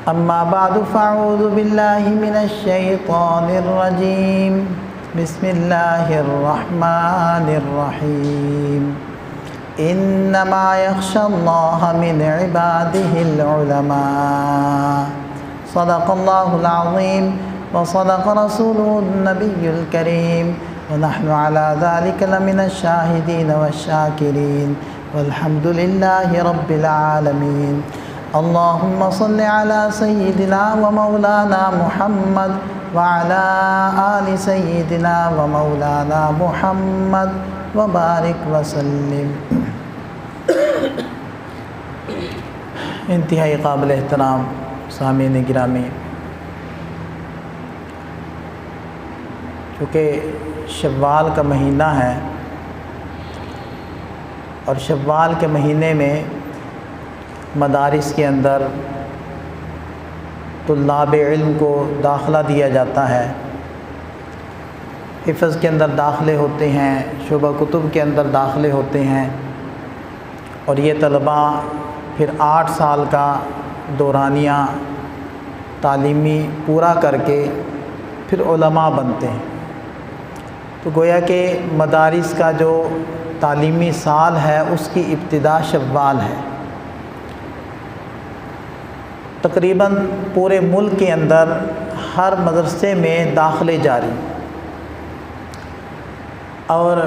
أما بعد فأعوذ بالله من الشيطان الرجيم بسم الله الرحمن الرحيم إنما يخشى الله من عباده العلماء صدق الله العظيم وصدق رسوله النبي الكريم ونحن على ذلك لمن الشاهدين والشاكرين والحمد لله رب العالمين اللهم صل على سيدنا ومولانا محمد وعلى آل سيدنا ومولانا محمد وبارك وسلم۔ انتہائی قابل احترام سامعین گرامی، چونکہ شوال کا مہینہ ہے اور شوال کے مہینے میں مدارس کے اندر طلاب علم کو داخلہ دیا جاتا ہے، حفظ کے اندر داخلے ہوتے ہیں، شعبہ کتب کے اندر داخلے ہوتے ہیں، اور یہ طلباء پھر 8 سال کا دورانیہ تعلیمی پورا کر کے پھر علماء بنتے ہیں۔ تو گویا کہ مدارس کا جو تعلیمی سال ہے اس کی ابتدا شوال ہے۔ تقریباً پورے ملک کے اندر ہر مدرسے میں داخلے جاری، اور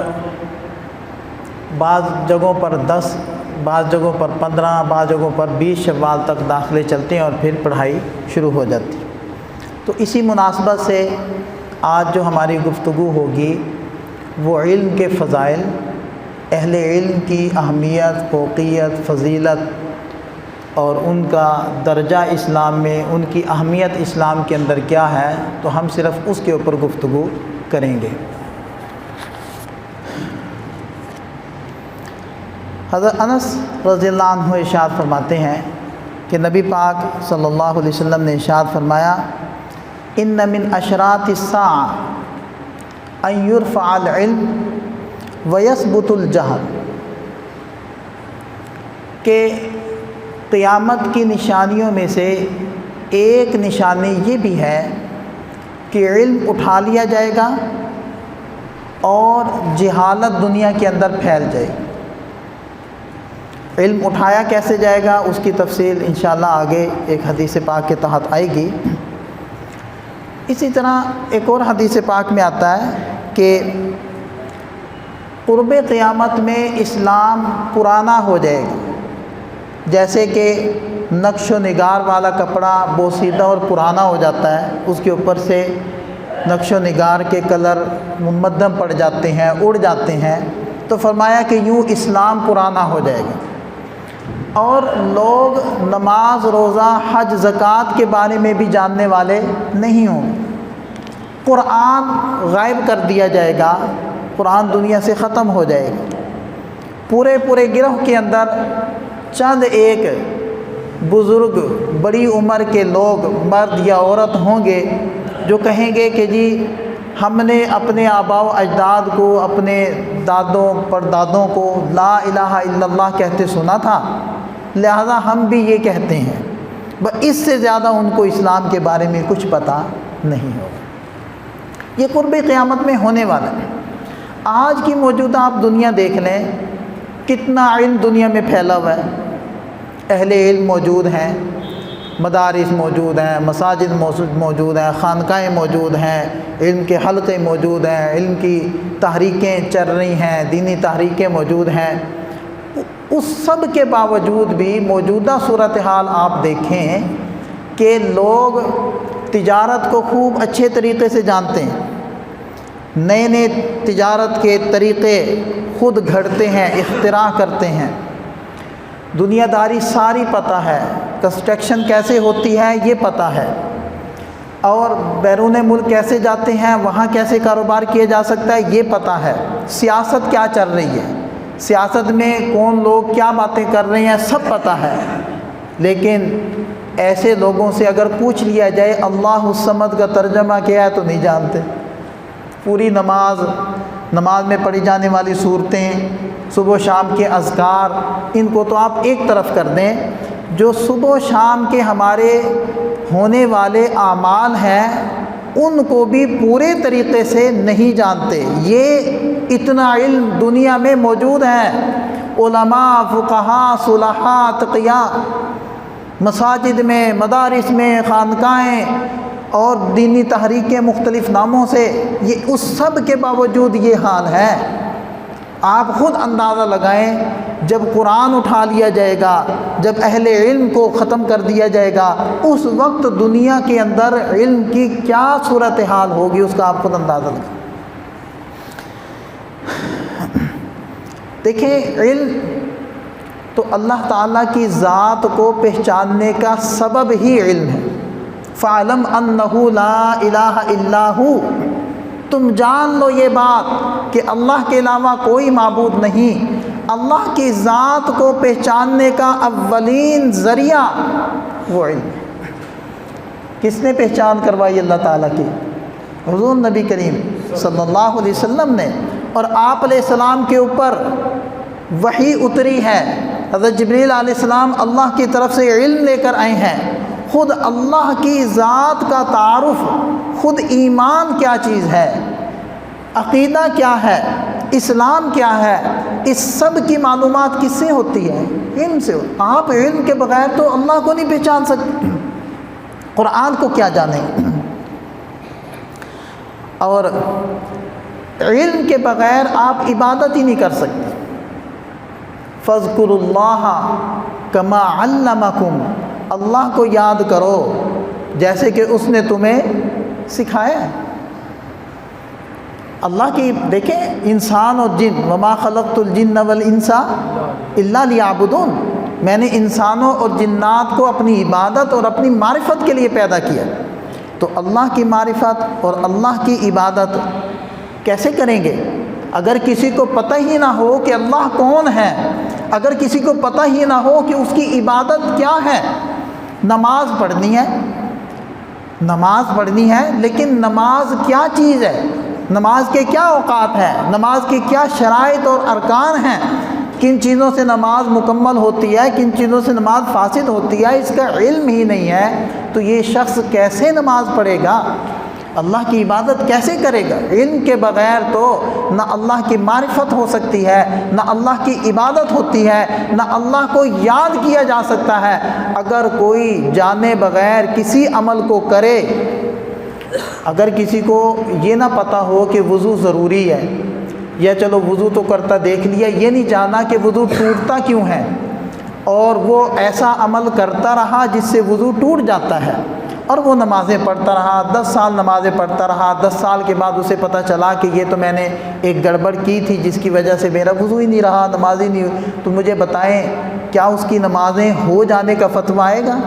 بعض جگہوں پر 10، بعض جگہوں پر 15، بعض جگہوں پر 20 شوال تک داخلے چلتے ہیں اور پھر پڑھائی شروع ہو جاتی۔ تو اسی مناسبت سے آج جو ہماری گفتگو ہوگی وہ علم کے فضائل، اہل علم کی اہمیت، فوقیت، فضیلت اور ان کا درجہ اسلام میں، ان کی اہمیت اسلام کے اندر کیا ہے، تو ہم صرف اس کے اوپر گفتگو کریں گے۔ حضرت انس رضی اللہ عنہ ارشاد فرماتے ہیں کہ نبی پاک صلی اللہ علیہ وسلم نے ارشاد فرمایا ان من اشراط الساعة ان يرفع العلم ويثبت الجهل، کہ قیامت کی نشانیوں میں سے ایک نشانی یہ بھی ہے کہ علم اٹھا لیا جائے گا اور جہالت دنیا کے اندر پھیل جائے گی۔ علم اٹھایا کیسے جائے گا اس کی تفصیل انشاءاللہ آگے ایک حدیث پاک کے تحت آئے گی۔ اسی طرح ایک اور حدیث پاک میں آتا ہے کہ قرب قیامت میں اسلام پرانا ہو جائے گا، جیسے کہ نقش و نگار والا کپڑا بوسیدہ اور پرانا ہو جاتا ہے، اس کے اوپر سے نقش و نگار کے کلر مدھم پڑ جاتے ہیں، اڑ جاتے ہیں، تو فرمایا کہ یوں اسلام پرانا ہو جائے گا، اور لوگ نماز، روزہ، حج، زکوٰۃ کے بارے میں بھی جاننے والے نہیں ہوں گے۔ قرآن غائب کر دیا جائے گا، قرآن دنیا سے ختم ہو جائے گا۔ پورے گروہ کے اندر چند ایک بزرگ بڑی عمر کے لوگ، مرد یا عورت ہوں گے جو کہیں گے کہ جی ہم نے اپنے آباء و اجداد کو، اپنے دادوں پردادوں کو لا الہ الا اللہ کہتے سنا تھا، لہذا ہم بھی یہ کہتے ہیں، بس اس سے زیادہ ان کو اسلام کے بارے میں کچھ پتہ نہیں ہوگا۔ یہ قرب قیامت میں ہونے والا ہے۔ آج کی موجودہ آپ دنیا دیکھ لیں، کتنا علم دنیا میں پھیلا ہوا ہے، اہل علم موجود ہیں، مدارس موجود ہیں، مساجد موجود ہیں، خانقاہیں موجود ہیں، علم کے حلقے موجود ہیں، علم کی تحریکیں چل رہی ہیں، دینی تحریکیں موجود ہیں۔ اس سب کے باوجود بھی موجودہ صورتحال آپ دیکھیں کہ لوگ تجارت کو خوب اچھے طریقے سے جانتے ہیں، نئے تجارت کے طریقے خود گھڑتے ہیں، اختراع کرتے ہیں، دنیا داری ساری پتہ ہے، کنسٹرکشن کیسے ہوتی ہے یہ پتہ ہے، اور بیرون ملک کیسے جاتے ہیں، وہاں کیسے کاروبار کیا جا سکتا ہے یہ پتہ ہے، سیاست کیا چل رہی ہے، سیاست میں کون لوگ کیا باتیں کر رہے ہیں سب پتہ ہے۔ لیکن ایسے لوگوں سے اگر پوچھ لیا جائے اللہ الصمد کا ترجمہ کیا ہے تو نہیں جانتے۔ پوری نماز میں پڑھی جانے والی صورتیں، صبح و شام کے اذکار، ان کو تو آپ ایک طرف کر دیں، جو صبح و شام کے ہمارے ہونے والے اعمال ہیں ان کو بھی پورے طریقے سے نہیں جانتے۔ یہ اتنا علم دنیا میں موجود ہے، علماء، فقہاء، صلحاء، اتقیاء، مساجد میں، مدارس میں، خانقاہیں اور دینی تحریکیں مختلف ناموں سے، یہ اس سب کے باوجود یہ حال ہے۔ آپ خود اندازہ لگائیں، جب قرآن اٹھا لیا جائے گا، جب اہل علم کو ختم کر دیا جائے گا، اس وقت دنیا کے اندر علم کی کیا صورتحال ہوگی، اس کا آپ خود اندازہ لگائیں۔ دیکھیں، علم تو اللہ تعالیٰ کی ذات کو پہچاننے کا سبب ہی علم ہے۔ فَعْلَمْ أَنَّهُ لَا إِلَٰهَ إِلَّا هُوَ، تم جان لو یہ بات کہ اللہ کے علاوہ کوئی معبود نہیں۔ اللہ کی ذات کو پہچاننے کا اولین ذریعہ وہ علم ہے۔ کس نے پہچان کروائی اللہ تعالیٰ کی؟ حضور نبی کریم صلی اللہ علیہ وسلم نے، اور آپ علیہ السلام کے اوپر وحی اتری ہے۔ حضرت جبریل علیہ السلام اللہ کی طرف سے علم لے کر آئے ہیں۔ خود اللہ کی ذات کا تعارف، خود ایمان کیا چیز ہے، عقیدہ کیا ہے، اسلام کیا ہے، اس سب کی معلومات کس سے ہوتی ہے؟ علم سے۔ آپ علم کے بغیر تو اللہ کو نہیں پہچان سکتے، قرآن کو کیا جانیں؟ اور علم کے بغیر آپ عبادت ہی نہیں کر سکتے۔ فَاذْكُرُوا اللَّهَ كَمَا عَلَّمَكُمْ، اللہ کو یاد کرو جیسے کہ اس نے تمہیں سکھایا ہے۔ اللہ کی دیکھیں، انسان اور جن، وَمَا خَلَقْتُ الْجِنَّ وَالْإِنسَ إِلَّا لِيَعْبُدُونَ، میں نے انسانوں اور جنات کو اپنی عبادت اور اپنی معرفت کے لیے پیدا کیا۔ تو اللہ کی معرفت اور اللہ کی عبادت کیسے کریں گے اگر کسی کو پتہ ہی نہ ہو کہ اللہ کون ہے، اگر کسی کو پتہ ہی نہ ہو کہ اس کی عبادت کیا ہے؟ نماز پڑھنی ہے، نماز پڑھنی ہے، لیکن نماز کیا چیز ہے، نماز کے کیا اوقات ہیں، نماز کی کیا شرائط اور ارکان ہیں، کن چیزوں سے نماز مکمل ہوتی ہے، کن چیزوں سے نماز فاسد ہوتی ہے، اس کا علم ہی نہیں ہے تو یہ شخص کیسے نماز پڑھے گا، اللہ کی عبادت کیسے کرے گا؟ علم کے بغیر تو نہ اللہ کی معرفت ہو سکتی ہے، نہ اللہ کی عبادت ہوتی ہے، نہ اللہ کو یاد کیا جا سکتا ہے۔ اگر کوئی جانے بغیر کسی عمل کو کرے، اگر کسی کو یہ نہ پتہ ہو کہ وضو ضروری ہے، یا چلو وضو تو کرتا دیکھ لیا، یہ نہیں جانا کہ وضو ٹوٹتا کیوں ہے، اور وہ ایسا عمل کرتا رہا جس سے وضو ٹوٹ جاتا ہے، اور وہ نمازیں پڑھتا رہا، 10 سال نمازیں پڑھتا رہا، 10 سال کے بعد اسے پتہ چلا کہ یہ تو میں نے ایک گڑبڑ کی تھی جس کی وجہ سے میرا وضو ہی نہیں رہا، نماز ہی نہیں ہوئی، تو مجھے بتائیں کیا اس کی نمازیں ہو جانے کا فتویٰ آئے گا؟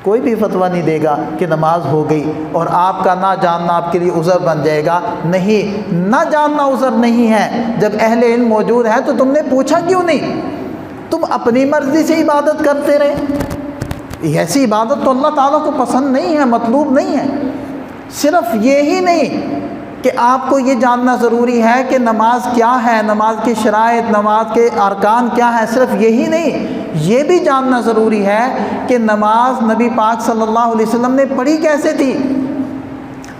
کوئی بھی فتویٰ نہیں دے گا کہ نماز ہو گئی، اور آپ کا نہ جاننا آپ کے لیے عذر بن جائے گا۔ نہیں، نہ جاننا عذر نہیں ہے۔ جب اہل علم موجود ہے تو تم نے پوچھا کیوں نہیں؟ تم اپنی مرضی سے عبادت کرتے رہے۔ ایسی عبادت تو اللہ تعالیٰ کو پسند نہیں ہے، مطلوب نہیں ہے۔ صرف یہی نہیں کہ آپ کو یہ جاننا ضروری ہے کہ نماز کیا ہے، نماز کی شرائط، نماز کے ارکان کیا ہیں، صرف یہی نہیں، یہ بھی جاننا ضروری ہے کہ نماز نبی پاک صلی اللہ علیہ وسلم نے پڑھی کیسے تھی۔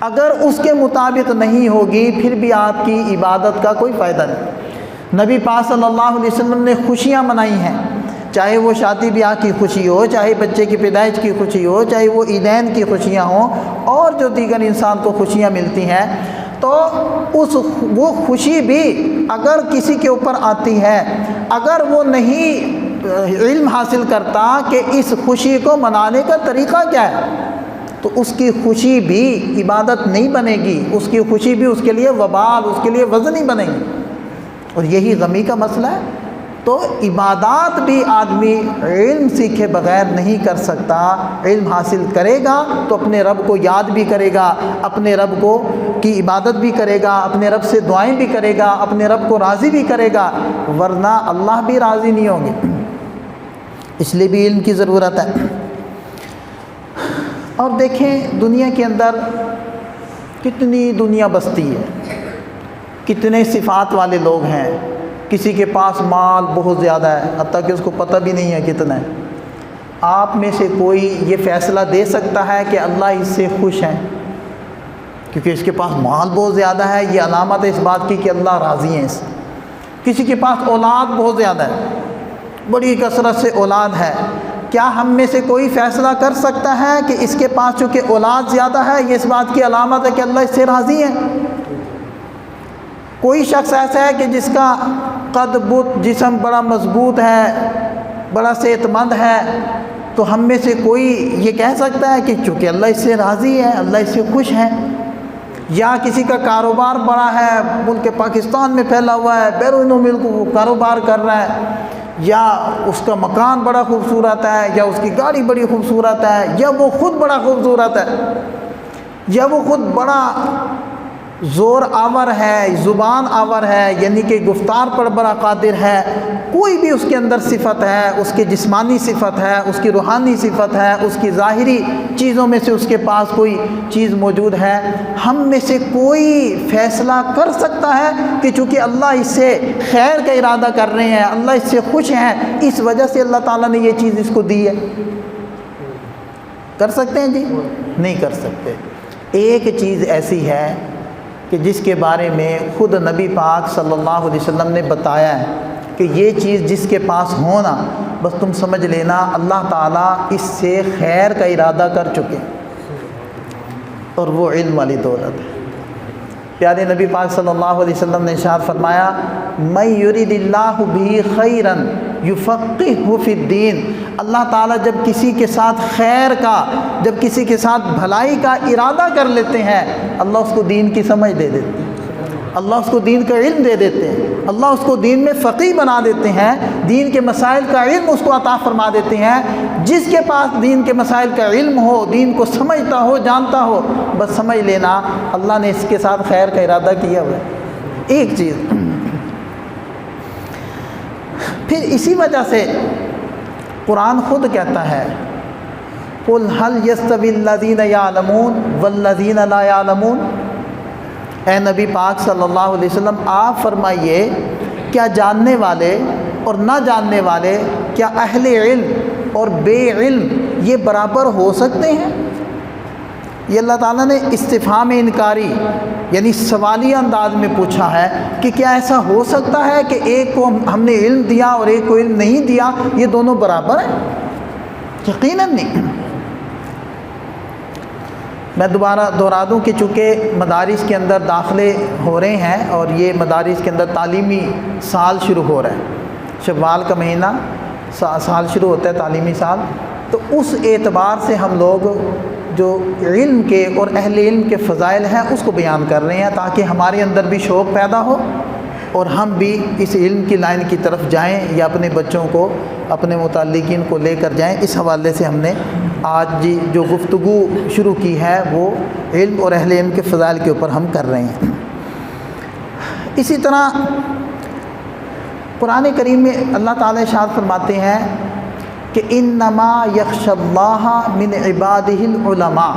اگر اس کے مطابق نہیں ہوگی پھر بھی آپ کی عبادت کا کوئی فائدہ نہیں۔ نبی پاک صلی اللہ علیہ وسلم نے خوشیاں منائی ہیں، چاہے وہ شادی بیاہ کی خوشی ہو، چاہے بچے کی پیدائش کی خوشی ہو، چاہے وہ عیدین کی خوشیاں ہوں، اور جو دیگر انسان کو خوشیاں ملتی ہیں، تو وہ خوشی بھی اگر کسی کے اوپر آتی ہے، اگر وہ نہیں علم حاصل کرتا کہ اس خوشی کو منانے کا طریقہ کیا ہے، تو اس کی خوشی بھی عبادت نہیں بنے گی، اس کی خوشی بھی اس کے لیے وبال، اس کے لیے وزن ہی بنے گی۔ اور یہی غمی کا مسئلہ ہے۔ تو عبادات بھی آدمی علم سیکھے بغیر نہیں کر سکتا۔ علم حاصل کرے گا تو اپنے رب کو یاد بھی کرے گا، اپنے رب کو کی عبادت بھی کرے گا، اپنے رب سے دعائیں بھی کرے گا، اپنے رب کو راضی بھی کرے گا، ورنہ اللہ بھی راضی نہیں ہوں گے۔ اس لیے بھی علم کی ضرورت ہے۔ اور دیکھیں دنیا کے اندر کتنی دنیا بستی ہے، کتنے صفات والے لوگ ہیں، کسی کے پاس مال بہت زیادہ ہے، حتیٰ کہ اس کو پتہ بھی نہیں ہے کتنا ہے۔ آپ میں سے کوئی یہ فیصلہ دے سکتا ہے کہ اللہ اس سے خوش ہیں کیونکہ اس کے پاس مال بہت زیادہ ہے؟ یہ علامت ہے اس بات کی کہ اللہ راضی ہیں اس سے۔ کسی کے پاس اولاد بہت زیادہ ہے، بڑی کثرت سے اولاد ہے، کیا ہم میں سے کوئی فیصلہ کر سکتا ہے کہ اس کے پاس چونکہ اولاد زیادہ ہے یہ اس بات کی علامت ہے کہ اللہ اس سے راضی ہے؟ کوئی شخص ایسا ہے کہ جس کا قد بت جسم بڑا مضبوط ہے، بڑا صحت مند ہے، تو ہم میں سے کوئی یہ کہہ سکتا ہے کہ چونکہ اللہ اس سے راضی ہے، اللہ اس سے خوش ہے؟ یا کسی کا کاروبار بڑا ہے، ملک پاکستان میں پھیلا ہوا ہے، بیرون ملک وہ کاروبار کر رہا ہے، یا اس کا مکان بڑا خوبصورت ہے، یا اس کی گاڑی بڑی خوبصورت ہے، یا وہ خود بڑا خوبصورت ہے، یا وہ خود بڑا زور آور ہے، زبان آور ہے، یعنی کہ گفتار پر بڑا قادر ہے، کوئی بھی اس کے اندر صفت ہے، اس کی جسمانی صفت ہے، اس کی روحانی صفت ہے، اس کی ظاہری چیزوں میں سے اس کے پاس کوئی چیز موجود ہے، ہم میں سے کوئی فیصلہ کر سکتا ہے کہ چونکہ اللہ اس سے خیر کا ارادہ کر رہے ہیں، اللہ اس سے خوش ہیں، اس وجہ سے اللہ تعالیٰ نے یہ چیز اس کو دی ہے؟ کر سکتے ہیں جی؟ نہیں کر سکتے۔ ایک چیز ایسی ہے کہ جس کے بارے میں خود نبی پاک صلی اللہ علیہ وسلم نے بتایا ہے کہ یہ چیز جس کے پاس ہونا، بس تم سمجھ لینا اللہ تعالیٰ اس سے خیر کا ارادہ کر چکے، اور وہ علم والی دولت ہے۔ پیارے نبی پاک صلی اللہ علیہ وسلم نے ارشاد فرمایا، من یرید اللہ بہ خیرا یفقہہ فی الدین، اللہ تعالیٰ جب کسی کے ساتھ خیر کا، جب کسی کے ساتھ بھلائی کا ارادہ کر لیتے ہیں، اللہ اس کو دین کی سمجھ دے دیتے ہیں، اللہ اس کو دین کا علم دے دیتے ہیں، اللہ اس کو دین میں فقیہ بنا دیتے ہیں، دین کے مسائل کا علم اس کو عطا فرما دیتے ہیں۔ جس کے پاس دین کے مسائل کا علم ہو، دین کو سمجھتا ہو، جانتا ہو، بس سمجھ لینا اللہ نے اس کے ساتھ خیر کا ارادہ کیا ہوا ہے۔ ایک چیز پھر اسی وجہ سے قرآن خود کہتا ہے، قُلْ هَلْ يَسْتَوِي الَّذِينَ يَعْلَمُونَ وَالَّذِينَ لَا يَعْلَمُونَ، اے نبی پاک صلی اللہ علیہ وسلم آپ فرمائیے، کیا جاننے والے اور نہ جاننے والے، کیا اہل علم اور بے علم یہ برابر ہو سکتے ہیں؟ یہ اللہ تعالیٰ نے استفہام انکاری یعنی سوالیہ انداز میں پوچھا ہے کہ کیا ایسا ہو سکتا ہے کہ ایک کو ہم نے علم دیا اور ایک کو علم نہیں دیا، یہ دونوں برابر ہیں؟ یقیناً نہیں۔ میں دوبارہ دہرا دوں کہ چونکہ مدارس کے اندر داخلے ہو رہے ہیں اور یہ مدارس کے اندر تعلیمی سال شروع ہو رہا ہے، شوال کا مہینہ سال شروع ہوتا ہے تعلیمی سال، تو اس اعتبار سے ہم لوگ جو علم کے اور اہل علم کے فضائل ہیں اس کو بیان کر رہے ہیں تاکہ ہمارے اندر بھی شوق پیدا ہو اور ہم بھی اس علم کی لائن کی طرف جائیں یا اپنے بچوں کو، اپنے متعلقین کو لے کر جائیں۔ اس حوالے سے ہم نے آج جو گفتگو شروع کی ہے وہ علم اور اہل علم کے فضائل کے اوپر ہم کر رہے ہیں۔ اسی طرح قرآن کریم میں اللہ تعالیٰ ارشاد فرماتے ہیں کہ انما یخشی اللہ من عبادہ العلماء۔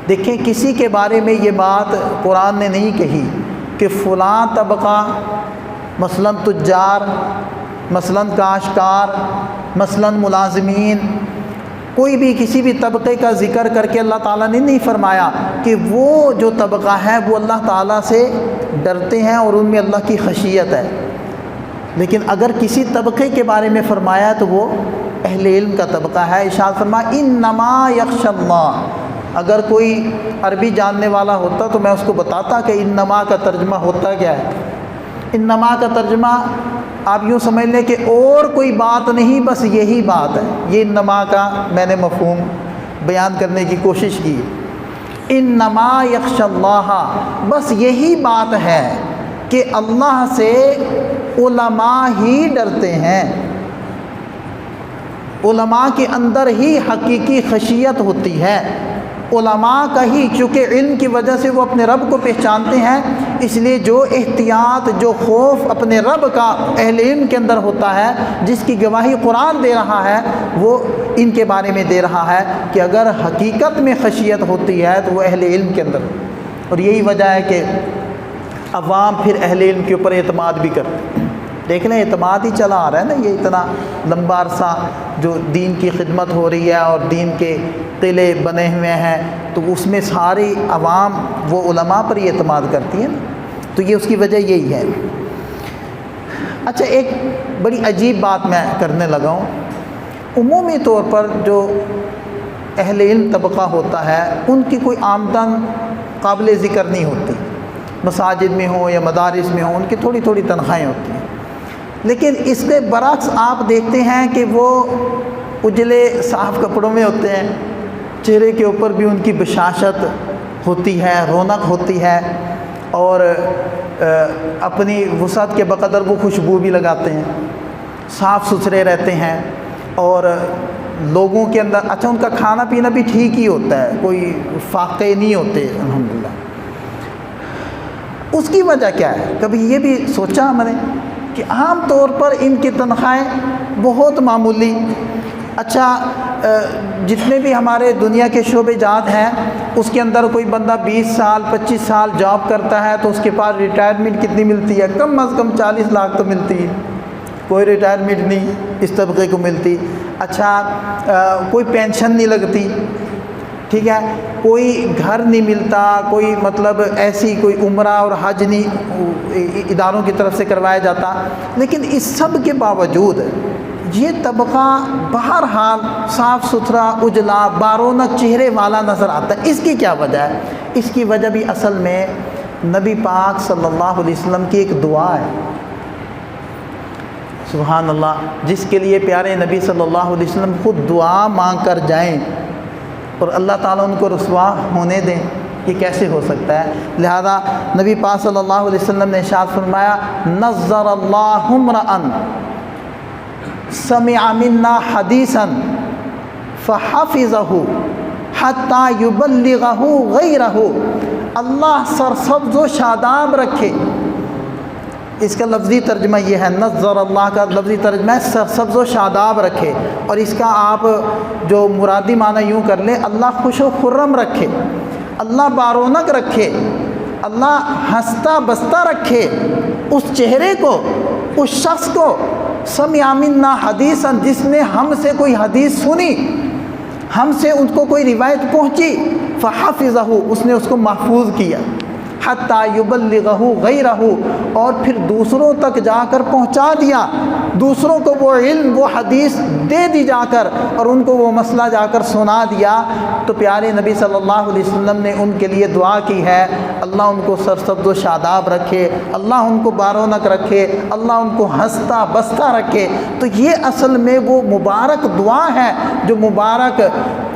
دیکھیں کسی کے بارے میں یہ بات قرآن نے نہیں کہی کہ فلاں طبقہ، مثلا تجار، مثلا کاشتکار، مثلا ملازمین، کوئی بھی کسی بھی طبقے کا ذکر کر کے اللہ تعالیٰ نے نہیں فرمایا کہ وہ جو طبقہ ہے وہ اللہ تعالیٰ سے ڈرتے ہیں اور ان میں اللہ کی خشیت ہے، لیکن اگر کسی طبقے کے بارے میں فرمایا تو وہ اہل علم کا طبقہ ہے۔ ارشاد فرمایا انما یخشی اللہ۔ اگر کوئی عربی جاننے والا ہوتا تو میں اس کو بتاتا کہ انما کا ترجمہ ہوتا کیا ہے۔ انما کا ترجمہ آپ یوں سمجھ لیں کہ اور کوئی بات نہیں، بس یہی بات ہے۔ یہ انما کا میں نے مفہوم بیان کرنے کی کوشش کی۔ انما یخشی اللہ، بس یہی بات ہے کہ اللہ سے علماء ہی ڈرتے ہیں، علماء کے اندر ہی حقیقی خشیت ہوتی ہے، علماء کا ہی، چونکہ علم کی وجہ سے وہ اپنے رب کو پہچانتے ہیں، اس لیے جو احتیاط، جو خوف اپنے رب کا اہل علم کے اندر ہوتا ہے، جس کی گواہی قرآن دے رہا ہے، وہ ان کے بارے میں دے رہا ہے کہ اگر حقیقت میں خشیت ہوتی ہے تو وہ اہل علم کے اندر۔ اور یہی وجہ ہے کہ عوام پھر اہل علم کے اوپر اعتماد بھی کرتے ہیں۔ دیکھ لیں اعتماد ہی چلا آ رہا ہے نا، یہ اتنا لمبا عرصہ جو دین کی خدمت ہو رہی ہے اور دین کے قلعے بنے ہوئے ہیں، تو اس میں ساری عوام وہ علماء پر ہی اعتماد کرتی ہے نا، تو یہ اس کی وجہ یہی ہے۔ اچھا، ایک بڑی عجیب بات میں کرنے لگا ہوں۔ عمومی طور پر جو اہل علم طبقہ ہوتا ہے ان کی کوئی آمدن قابل ذکر نہیں ہوتی، مساجد میں ہوں یا مدارس میں ہوں ان کی تھوڑی تھوڑی تنخواہیں ہوتی ہیں، لیکن اس کے برعکس آپ دیکھتے ہیں کہ وہ اجلے صاف کپڑوں میں ہوتے ہیں، چہرے کے اوپر بھی ان کی بشاشت ہوتی ہے، رونق ہوتی ہے، اور اپنی وسعت کے بقدر وہ خوشبو بھی لگاتے ہیں، صاف ستھرے رہتے ہیں، اور لوگوں کے اندر اچھا ان کا کھانا پینا بھی ٹھیک ہی ہوتا ہے، کوئی فاقے نہیں ہوتے الحمدللہ۔ اس کی وجہ کیا ہے؟ کبھی یہ بھی سوچا ہم نے کہ عام طور پر ان کی تنخواہیں بہت معمولی، اچھا جتنے بھی ہمارے دنیا کے شعبے جات ہیں اس کے اندر کوئی بندہ 20 سال 25 سال جاب کرتا ہے تو اس کے پاس ریٹائرمنٹ کتنی ملتی ہے؟ کم از کم 40 لاکھ تو ملتی ہے، کوئی ریٹائرمنٹ نہیں اس طبقے کو ملتی۔ اچھا کوئی پینشن نہیں لگتی، ٹھیک ہے، کوئی گھر نہیں ملتا، کوئی مطلب ایسی کوئی عمرہ اور حج نہیں اداروں کی طرف سے کروایا جاتا، لیکن اس سب کے باوجود یہ طبقہ بہرحال صاف ستھرا اجلا بارونق چہرے والا نظر آتا ہے۔ اس کی کیا وجہ ہے؟ اس کی وجہ بھی اصل میں نبی پاک صلی اللہ علیہ وسلم کی ایک دعا ہے، سبحان اللہ، جس کے لیے پیارے نبی صلی اللہ علیہ وسلم خود دعا مانگ کر جائیں اور اللہ تعالیٰ ان کو رسوا ہونے دیں، یہ کیسے ہو سکتا ہے؟ لہذا نبی پاک صلی اللہ علیہ وسلم نے ارشاد فرمایا، نظر اللہ امرأ سمع منا حدیثا فحفظہ حتی یبلغہ غیرہ، اللہ سرسبز و شاداب رکھے۔ اس کا لفظی ترجمہ یہ ہے، نظر اللہ کا لفظی ترجمہ ہے سرسبز و شاداب رکھے، اور اس کا آپ جو مرادی معنی یوں کر لیں، اللہ خوش و خرم رکھے، اللہ بارونق رکھے، اللہ ہنستا بستا رکھے اس چہرے کو، اس شخص کو، سمع منا حدیثا، جس نے ہم سے کوئی حدیث سنی، ہم سے ان کو کوئی روایت پہنچی، فحفظہ، اس نے اس کو محفوظ کیا، حتی یبلغہ غیرہ، اور پھر دوسروں تک جا کر پہنچا دیا، دوسروں کو وہ علم وہ حدیث دے دی جا کر، اور ان کو وہ مسئلہ جا کر سنا دیا، تو پیارے نبی صلی اللہ علیہ وسلم نے ان کے لیے دعا کی ہے، اللہ ان کو سرسبز و شاداب رکھے، اللہ ان کو بارونق رکھے، اللہ ان کو ہنستا بستا رکھے۔ تو یہ اصل میں وہ مبارک دعا ہے جو مبارک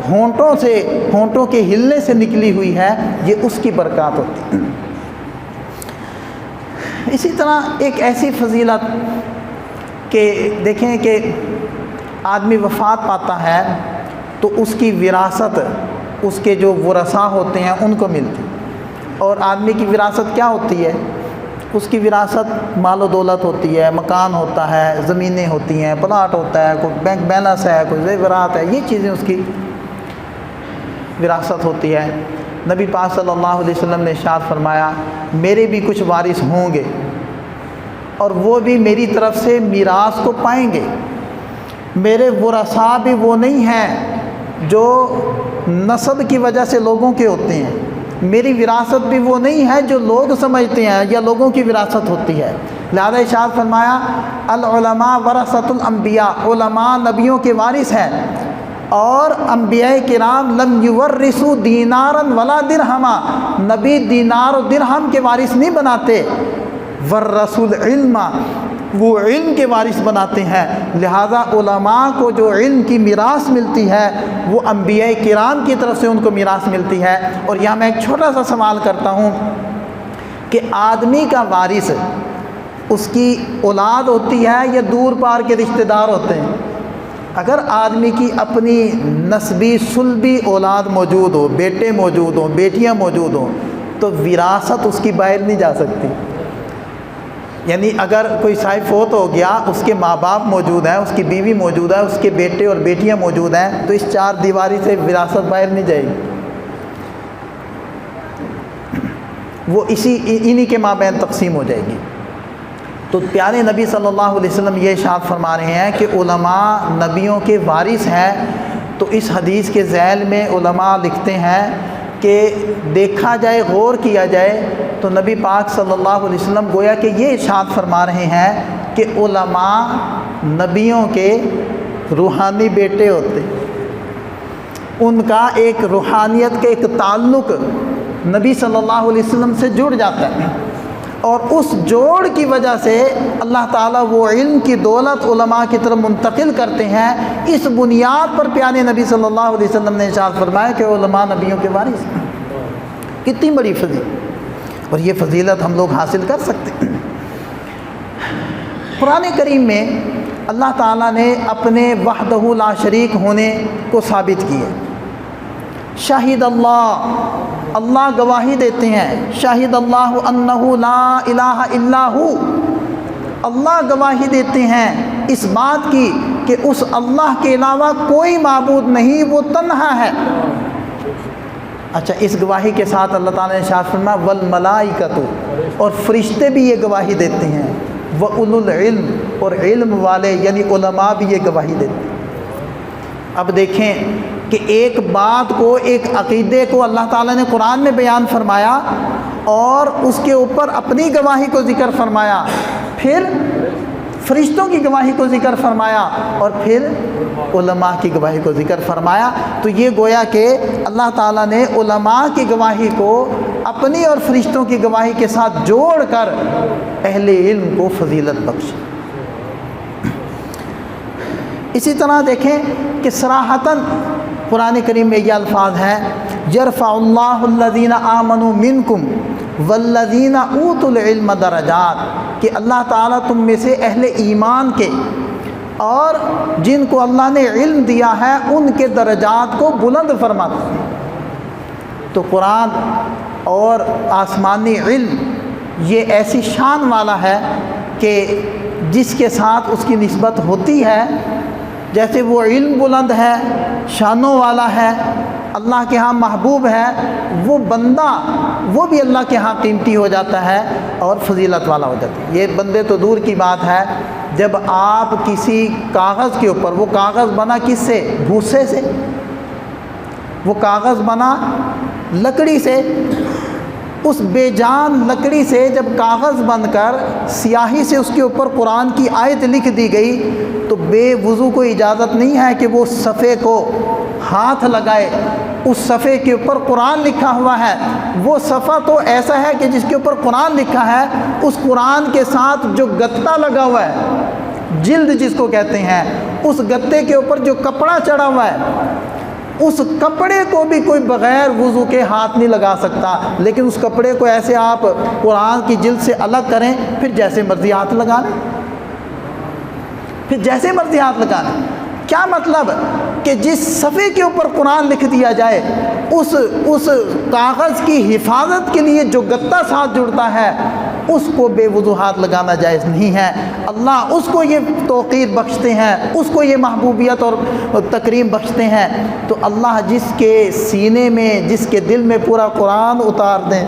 ہونٹوں کے ہلنے سے نکلی ہوئی ہے، یہ اس کی برکات ہوتی ہے۔ اسی طرح ایک ایسی فضیلت کہ دیکھیں کہ آدمی وفات پاتا ہے تو اس کی وراثت اس کے جو ورثاء ہوتے ہیں ان کو ملتی، اور آدمی کی وراثت کیا ہوتی ہے؟ اس کی وراثت مال و دولت ہوتی ہے، مکان ہوتا ہے، زمینیں ہوتی ہیں، پلاٹ ہوتا ہے، کوئی بینک بیلنس ہے، کوئی زیورات ہے، یہ چیزیں اس کی وراثت ہوتی ہے۔ نبی پاک صلی اللہ علیہ وسلم نے ارشاد فرمایا، میرے بھی کچھ وارث ہوں گے اور وہ بھی میری طرف سے میراث کو پائیں گے، میرے ورثاء بھی وہ نہیں ہیں جو نسب کی وجہ سے لوگوں کے ہوتے ہیں، میری وراثت بھی وہ نہیں ہے جو لوگ سمجھتے ہیں یا لوگوں کی وراثت ہوتی ہے۔ لہذا ارشاد فرمایا، العلماء ورثۃ الانبیاء، علماء نبیوں کے وارث ہیں، اور انبیاء کرام لم یورثوا دینارا ولا درہما، نبی دینار و درہم کے وارث نہیں بناتے، ورثوا العلم، وہ علم کے وارث بناتے ہیں۔ لہذا علماء کو جو علم کی میراث ملتی ہے وہ انبیاء کرام کی طرف سے ان کو میراث ملتی ہے۔ اور یہاں میں ایک چھوٹا سا سوال کرتا ہوں کہ آدمی کا وارث اس کی اولاد ہوتی ہے یا دور پار کے رشتہ دار ہوتے ہیں؟ اگر آدمی کی اپنی نسبی سلبی اولاد موجود ہو، بیٹے موجود ہوں، بیٹیاں موجود ہوں، تو وراثت اس کی باہر نہیں جا سکتی۔ یعنی اگر کوئی صاحب فوت ہو گیا، اس کے ماں باپ موجود ہیں، اس کی بیوی موجود ہے، اس کے بیٹے اور بیٹیاں موجود ہیں، تو اس چار دیواری سے وراثت باہر نہیں جائے گی۔ وہ انہی کے مابین تقسیم ہو جائے گی۔ تو پیارے نبی صلی اللہ علیہ وسلم یہ ارشاد فرما رہے ہیں کہ علماء نبیوں کے وارث ہیں۔ تو اس حدیث کے ذیل میں علماء لکھتے ہیں کہ دیکھا جائے، غور کیا جائے تو نبی پاک صلی اللہ علیہ وسلم گویا کہ یہ ارشاد فرما رہے ہیں کہ علماء نبیوں کے روحانی بیٹے ہوتے، ان کا ایک روحانیت کا ایک تعلق نبی صلی اللہ علیہ وسلم سے جڑ جاتا ہے، اور اس جوڑ کی وجہ سے اللہ تعالیٰ وہ علم کی دولت علماء کی طرف منتقل کرتے ہیں۔ اس بنیاد پر پیارے نبی صلی اللہ علیہ وسلم نے ارشاد فرمایا کہ علماء نبیوں کے وارث ہیں۔ کتنی بڑی فضیلت، اور یہ فضیلت ہم لوگ حاصل کر سکتے ہیں۔ قرآن کریم میں اللہ تعالیٰ نے اپنے وحدہ لا شریک ہونے کو ثابت کیا۔ شاہد اللہ گواہی دیتے ہیں، شاہد اللہ انہ لا الہ الا ہو، اللہ گواہی دیتے ہیں اس بات کی کہ اس اللہ کے علاوہ کوئی معبود نہیں، وہ تنہا ہے۔ اچھا، اس گواہی کے ساتھ اللہ تعالیٰ نے ارشاد فرمایا والملائکۃ، اور فرشتے بھی یہ گواہی دیتے ہیں، وَأُولُو الْعِلْمِ، اور علم والے یعنی علماء بھی یہ گواہی دیتے ہیں۔ اب دیکھیں کہ ایک بات کو، ایک عقیدے کو اللہ تعالیٰ نے قرآن میں بیان فرمایا اور اس کے اوپر اپنی گواہی کو ذکر فرمایا، پھر فرشتوں کی گواہی کو ذکر فرمایا، اور پھر علماء کی گواہی کو ذکر فرمایا۔ تو یہ گویا کہ اللہ تعالیٰ نے علماء کی گواہی کو اپنی اور فرشتوں کی گواہی کے ساتھ جوڑ کر اہل علم کو فضیلت بخشی۔ اسی طرح دیکھیں کہ صراحتاً قرآن کریم میں یہ الفاظ ہیں یرفع اللہ الذین آمنوا منکم والذین اوتوا العلم درجات، کہ اللہ تعالیٰ تم میں سے اہل ایمان کے اور جن کو اللہ نے علم دیا ہے ان کے درجات کو بلند فرماتا ہے۔ تو قرآن اور آسمانی علم یہ ایسی شان والا ہے کہ جس کے ساتھ اس کی نسبت ہوتی ہے، جیسے وہ علم بلند ہے، شانوں والا ہے، اللہ کے ہاں محبوب ہے، وہ بندہ وہ بھی اللہ کے ہاں قیمتی ہو جاتا ہے اور فضیلت والا ہو جاتا ہے۔ یہ بندے تو دور کی بات ہے، جب آپ کسی کاغذ کے اوپر، وہ کاغذ بنا کس سے؟ بھوسے سے، وہ کاغذ بنا لکڑی سے، اس بے جان لکڑی سے جب کاغذ بن کر سیاہی سے اس کے اوپر قرآن کی آیت لکھ دی گئی تو بے وضو کو اجازت نہیں ہے کہ وہ صفحے کو ہاتھ لگائے۔ اس صفحے کے اوپر قرآن لکھا ہوا ہے، وہ صفحہ تو ایسا ہے کہ جس کے اوپر قرآن لکھا ہے، اس قرآن کے ساتھ جو گتا لگا ہوا ہے، جلد جس کو کہتے ہیں، اس گتے کے اوپر جو کپڑا چڑھا ہوا ہے، اس کپڑے کو بھی کوئی بغیر وضو کے ہاتھ نہیں لگا سکتا، لیکن اس کپڑے کو ایسے آپ قرآن کی جلد سے الگ کریں، پھر جیسے مرضی ہاتھ لگا لیں، پھر جیسے مرضی ہاتھ لگا لیں۔ کیا مطلب کہ جس صفحے کے اوپر قرآن لکھ دیا جائے، اس کاغذ کی حفاظت کے لیے جو گتا ساتھ جڑتا ہے، اس کو بے وضو ہاتھ لگانا جائز نہیں ہے۔ اللہ اس کو یہ توقیر بخشتے ہیں، اس کو یہ محبوبیت اور تکریم بخشتے ہیں۔ تو اللہ جس کے سینے میں، جس کے دل میں پورا قرآن اتار دیں،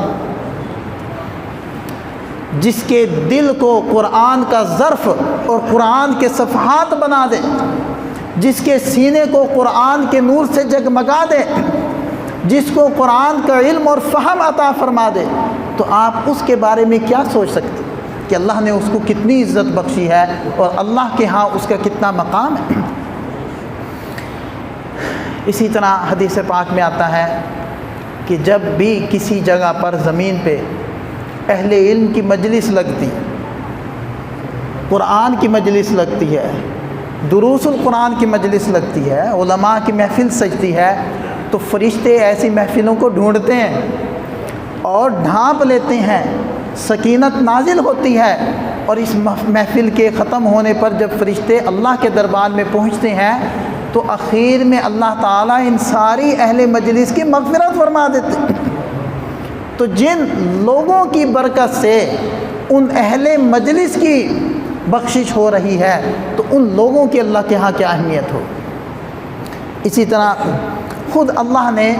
جس کے دل کو قرآن کا ظرف اور قرآن کے صفحات بنا دے، جس کے سینے کو قرآن کے نور سے جگمگا دے، جس کو قرآن کا علم اور فہم عطا فرما دے، تو آپ اس کے بارے میں کیا سوچ سکتے کہ اللہ نے اس کو کتنی عزت بخشی ہے اور اللہ کے ہاں اس کا کتنا مقام ہے۔ اسی طرح حدیث پاک میں آتا ہے کہ جب بھی کسی جگہ پر زمین پہ اہل علم کی مجلس لگتی ہے، قرآن کی مجلس لگتی ہے، دروس القرآن کی مجلس لگتی ہے، علماء کی محفل سجتی ہے، تو فرشتے ایسی محفلوں کو ڈھونڈتے ہیں اور ڈھانپ لیتے ہیں، سکینت نازل ہوتی ہے، اور اس محفل کے ختم ہونے پر جب فرشتے اللہ کے دربار میں پہنچتے ہیں تو اخیر میں اللہ تعالیٰ ان ساری اہل مجلس کی مغفرت فرما دیتے ہیں۔ تو جن لوگوں کی برکت سے ان اہل مجلس کی بخشش ہو رہی ہے، تو ان لوگوں کی اللہ کے ہاں کیا اہمیت ہو۔ اسی طرح خود اللہ نے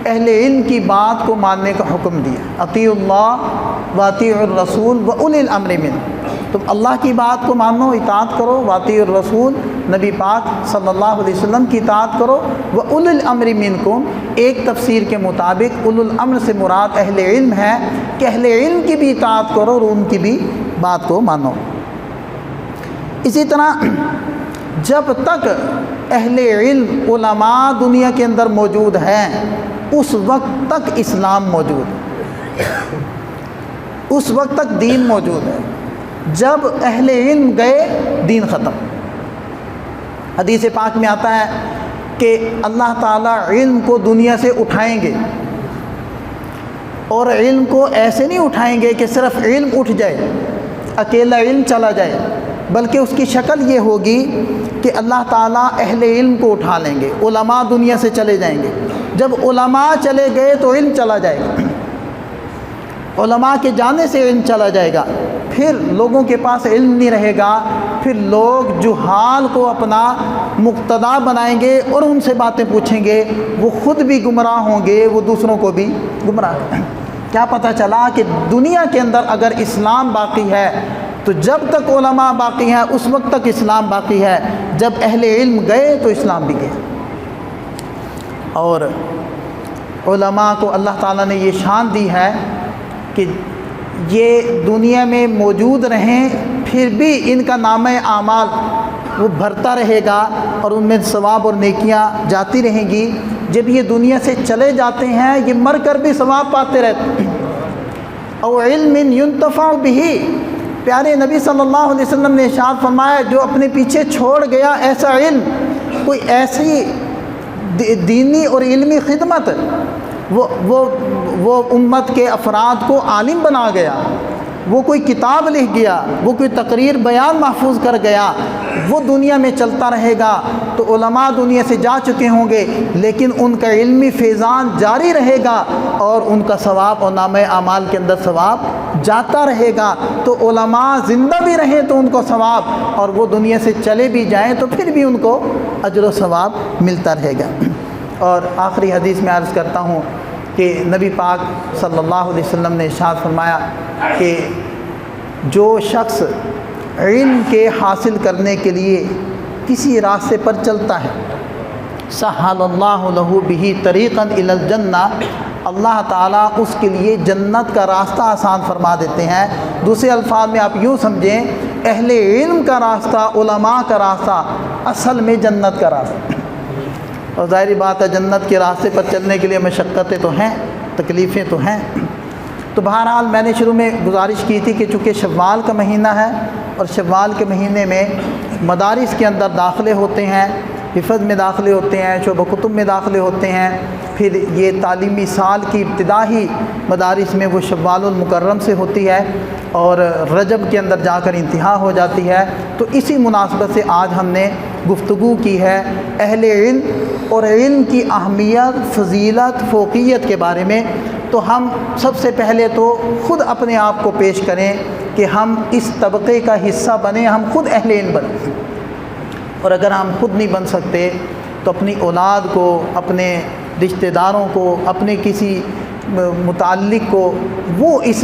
اہل علم کی بات کو ماننے کا حکم دیا، اطیعوا اللہ واطیعوا الرسول واولی الامر منکم، تم اللہ کی بات کو مانو، اطاعت کرو، واطیعوا الرسول نبی پاک صلی اللہ علیہ وسلم کی اطاعت کرو، واولی الامر منکم، ایک تفسیر کے مطابق اولو الامر سے مراد اہل علم ہے کہ اہل علم کی بھی اطاعت کرو اور ان کی بھی بات کو مانو۔ اسی طرح جب تک اہل علم علماء دنیا کے اندر موجود ہیں اس وقت تک اسلام موجود ہے، اس وقت تک دین موجود ہے۔ جب اہل علم گئے دین ختم۔ حدیث پاک میں آتا ہے کہ اللہ تعالیٰ علم کو دنیا سے اٹھائیں گے، اور علم کو ایسے نہیں اٹھائیں گے کہ صرف علم اٹھ جائے، اکیلا علم چلا جائے، بلکہ اس کی شکل یہ ہوگی کہ اللہ تعالیٰ اہل علم کو اٹھا لیں گے، علماء دنیا سے چلے جائیں گے۔ جب علماء چلے گئے تو علم چلا جائے گا، علماء کے جانے سے علم چلا جائے گا، پھر لوگوں کے پاس علم نہیں رہے گا، پھر لوگ جہال کو اپنا مقتدا بنائیں گے اور ان سے باتیں پوچھیں گے، وہ خود بھی گمراہ ہوں گے، وہ دوسروں کو بھی گمراہ کریں گے۔ کیا پتہ چلا کہ دنیا کے اندر اگر اسلام باقی ہے تو جب تک علماء باقی ہیں اس وقت تک اسلام باقی ہے، جب اہل علم گئے تو اسلام بھی گیا۔ اور علماء کو اللہ تعالیٰ نے یہ شان دی ہے کہ یہ دنیا میں موجود رہیں، پھر بھی ان کا نامہ اعمال وہ بھرتا رہے گا اور ان میں ثواب اور نیکیاں جاتی رہیں گی۔ جب یہ دنیا سے چلے جاتے ہیں یہ مر کر بھی ثواب پاتے رہتے ہیں۔ او علم ينتفع به، پیارے نبی صلی اللہ علیہ وسلم نے ارشاد فرمایا جو اپنے پیچھے چھوڑ گیا ایسا علم، کوئی ایسی دینی اور علمی خدمت، وہ امت کے افراد کو عالم بنا گیا، وہ کوئی کتاب لکھ گیا، وہ کوئی تقریر بیان محفوظ کر گیا، وہ دنیا میں چلتا رہے گا تو علماء دنیا سے جا چکے ہوں گے لیکن ان کا علمی فیضان جاری رہے گا اور ان کا ثواب اور نامہ اعمال کے اندر ثواب جاتا رہے گا۔ تو علماء زندہ بھی رہیں تو ان کو ثواب، اور وہ دنیا سے چلے بھی جائیں تو پھر بھی ان کو اجر و ثواب ملتا رہے گا۔ اور آخری حدیث میں عرض کرتا ہوں کہ نبی پاک صلی اللہ علیہ وسلم نے ارشاد فرمایا کہ جو شخص علم کے حاصل کرنے کے لیے کسی راستے پر چلتا ہے، سہل اللہ لہ بہ طریقا الی الجنہ، اللہ تعالیٰ اس کے لیے جنت کا راستہ آسان فرما دیتے ہیں۔ دوسرے الفاظ میں آپ یوں سمجھیں، اہل علم کا راستہ، علماء کا راستہ اصل میں جنت کا راستہ۔ اور ظاہری بات ہے جنت کے راستے پر چلنے کے لیے مشقتیں تو ہیں، تکلیفیں تو ہیں۔ تو بہرحال میں نے شروع میں گزارش کی تھی کہ چونکہ شوال کا مہینہ ہے اور شوال کے مہینے میں مدارس کے اندر داخلے ہوتے ہیں، حفظ میں داخلے ہوتے ہیں، شعبہ کتب میں داخلے ہوتے ہیں، پھر یہ تعلیمی سال کی ابتدائی مدارس میں وہ شوال المکرم سے ہوتی ہے اور رجب کے اندر جا کر انتہا ہو جاتی ہے۔ تو اسی مناسبت سے آج ہم نے گفتگو کی ہے اہل علم اور علم کی اہمیت، فضیلت، فوقیت کے بارے میں۔ تو ہم سب سے پہلے تو خود اپنے آپ کو پیش کریں کہ ہم اس طبقے کا حصہ بنیں، ہم خود اہل علم بنیں، اور اگر ہم خود نہیں بن سکتے تو اپنی اولاد کو، اپنے رشتہ داروں کو، اپنے کسی متعلق کو وہ اس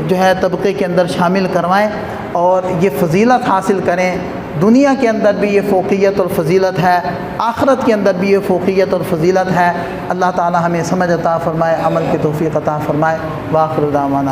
جو ہے طبقے کے اندر شامل کروائیں اور یہ فضیلت حاصل کریں۔ دنیا کے اندر بھی یہ فوقیت اور فضیلت ہے، آخرت کے اندر بھی یہ فوقیت اور فضیلت ہے۔ اللہ تعالی ہمیں سمجھ عطا فرمائے، عمل کی توفیق عطا فرمائے۔ وآخر دعوانا